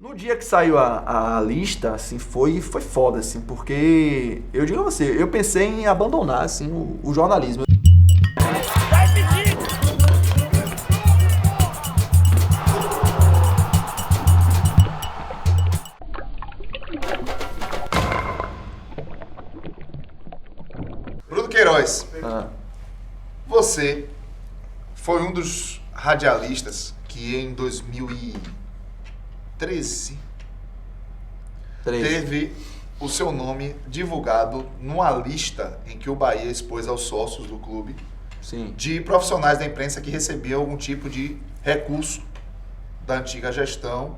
No dia que saiu a lista, assim, foi foda, assim, porque eu digo a você, eu pensei em abandonar, assim, o jornalismo. Bruno Queiroz, Ah, você foi um dos radialistas que em 2013 teve o seu nome divulgado numa lista em que o Bahia expôs aos sócios do clube sim. de profissionais da imprensa que recebiam algum tipo de recurso da antiga gestão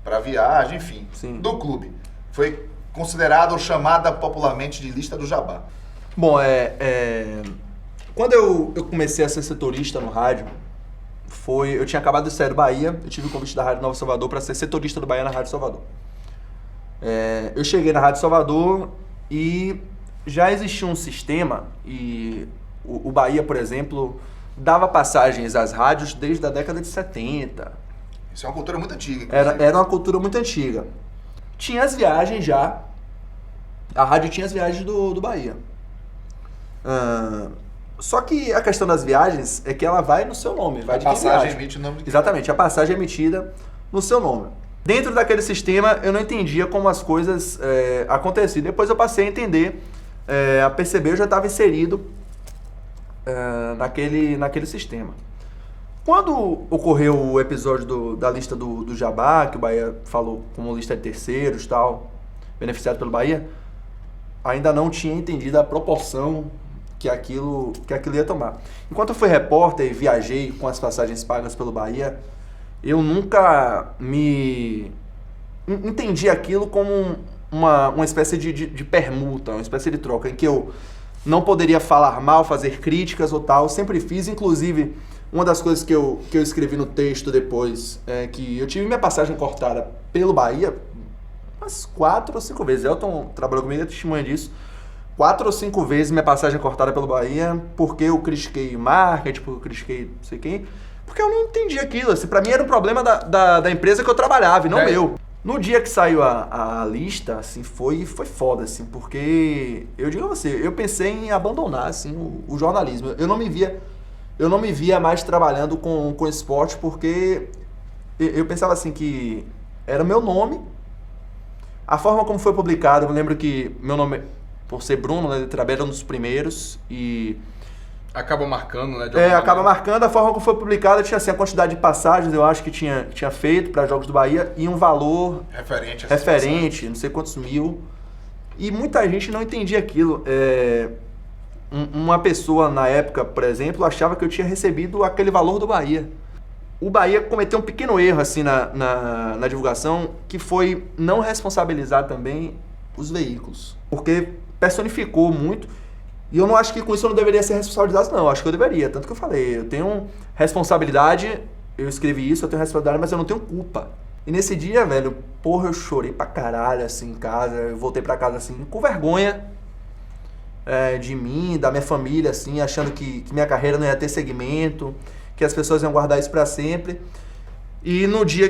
para viagem, enfim, Sim. do clube. Foi considerado ou chamada popularmente de lista do Jabá. Bom, quando eu comecei a ser setorista no rádio, eu tinha acabado de sair do Bahia, eu tive o convite da Rádio Nova Salvador para ser setorista do Bahia na Rádio Salvador. Eu cheguei na Rádio Salvador e já existia um sistema, e o Bahia, por exemplo, dava passagens às rádios desde a década de 70. Isso é uma cultura muito antiga. Inclusive. Era uma cultura muito antiga. Tinha as viagens já, a rádio tinha as viagens do Bahia. Só que a questão das viagens é que ela vai no seu nome, vai de quem passagem viaja. emite o nome de quem. Exatamente, a passagem é emitida no seu nome. Dentro daquele sistema, eu não entendia como as coisas aconteciam. Depois eu passei a entender, a perceber, eu já estava inserido naquele sistema. Quando ocorreu o episódio da lista do Jabá, que o Bahia falou como lista de terceiros, tal, beneficiado pelo Bahia, ainda não tinha entendido a proporção que aquilo ia tomar. Enquanto eu fui repórter e viajei com as passagens pagas pelo Bahia, eu nunca me entendi aquilo como uma espécie de permuta, uma espécie de troca, em que eu não poderia falar mal, fazer críticas ou tal. Eu sempre fiz, inclusive, uma das coisas que eu escrevi no texto depois é que eu tive minha passagem cortada pelo Bahia umas 4 ou 5 vezes. Elton trabalhou comigo, é testemunha disso. 4 ou 5 vezes minha passagem cortada pelo Bahia, porque eu critiquei marketing, porque eu critiquei não sei quem, porque eu não entendi aquilo. Assim, pra mim era um problema da empresa que eu trabalhava, e não meu. No dia que saiu a lista, assim, foi foda, assim, porque eu digo a você, eu pensei em abandonar, assim, o jornalismo. Eu não me via mais trabalhando com esporte, porque eu pensava assim que era o meu nome, a forma como foi publicado. Eu lembro que meu nome, por ser Bruno, né, era um dos primeiros, e acaba marcando, né? acaba marcando. A forma como foi publicada tinha assim, a quantidade de passagens, eu acho que tinha feito para Jogos do Bahia, e um valor referente, não sei quantos mil. E muita gente não entendia aquilo. Uma pessoa na época, por exemplo, achava que eu tinha recebido aquele valor do Bahia. O Bahia cometeu um pequeno erro assim na divulgação, que foi não responsabilizar também os veículos, porque personificou muito. E eu não acho que com isso eu não deveria ser responsabilizado, não. Eu acho que eu deveria, tanto que eu falei, eu tenho responsabilidade, eu escrevi isso, eu tenho responsabilidade, mas eu não tenho culpa. E nesse dia, velho, porra, eu chorei pra caralho, assim, em casa. Eu voltei pra casa, assim, com vergonha de mim, da minha família, assim, achando que minha carreira não ia ter segmento, que as pessoas iam guardar isso pra sempre. E no dia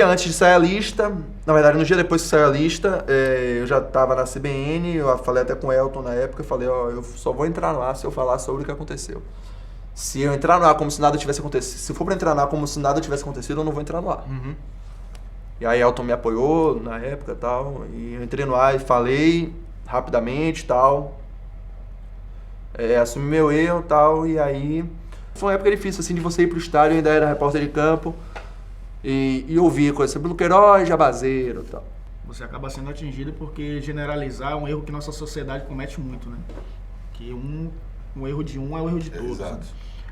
antes de sair a lista, na verdade, no dia depois que saiu a lista, eu já estava na CBN, eu falei até com o Elton na época, eu falei, eu só vou entrar no ar se eu falar sobre o que aconteceu. Se eu entrar no ar como se nada tivesse acontecido, se for para entrar no ar como se nada tivesse acontecido, eu não vou entrar no ar. Uhum. E aí Elton me apoiou na época e tal, e eu entrei no ar e falei rapidamente e tal, assumi meu erro e tal, e aí foi uma época difícil, assim, de você ir pro estádio, eu ainda era repórter de campo, e ouvir coisas sobre Bruno Queiroz, jabazeiro e tal. Você acaba sendo atingido porque generalizar é um erro que nossa sociedade comete muito, né? Que um erro de um é o erro de todos. Exato.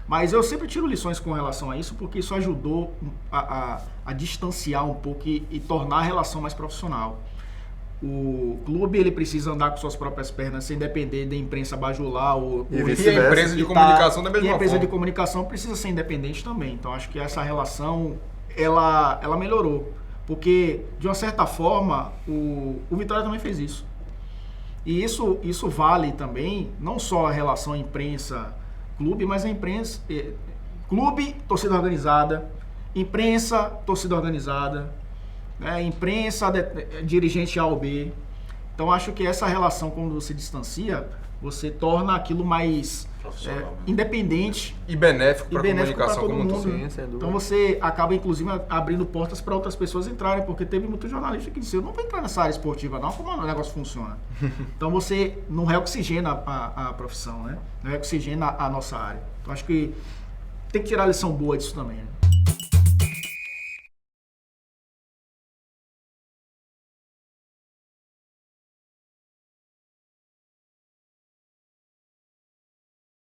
Mas eu sempre tiro lições com relação a isso, porque isso ajudou a distanciar um pouco e tornar a relação mais profissional. O clube, ele precisa andar com suas próprias pernas sem depender da imprensa bajular E E a vice-versa. empresa de comunicação da mesma E a empresa forma. de comunicação precisa ser independente também. Então acho que essa relação ela melhorou, porque de uma certa forma o Vitória também fez isso. E isso vale também não só a relação imprensa-clube, mas a imprensa clube, torcida organizada, imprensa, torcida organizada. né? Imprensa, dirigente A ou B. Então acho que essa relação, quando você distancia, você torna aquilo mais independente E benéfico para a benéfico pra comunicação todo como um mundo. todo. Sim, sem dúvida. Então você acaba, inclusive, abrindo portas para outras pessoas entrarem, porque teve muito jornalista que disse, eu não vou entrar nessa área esportiva não, como o negócio funciona. Então você não reoxigena a profissão, né? Não reoxigena a nossa área. Então acho que tem que tirar a lição boa disso também, né?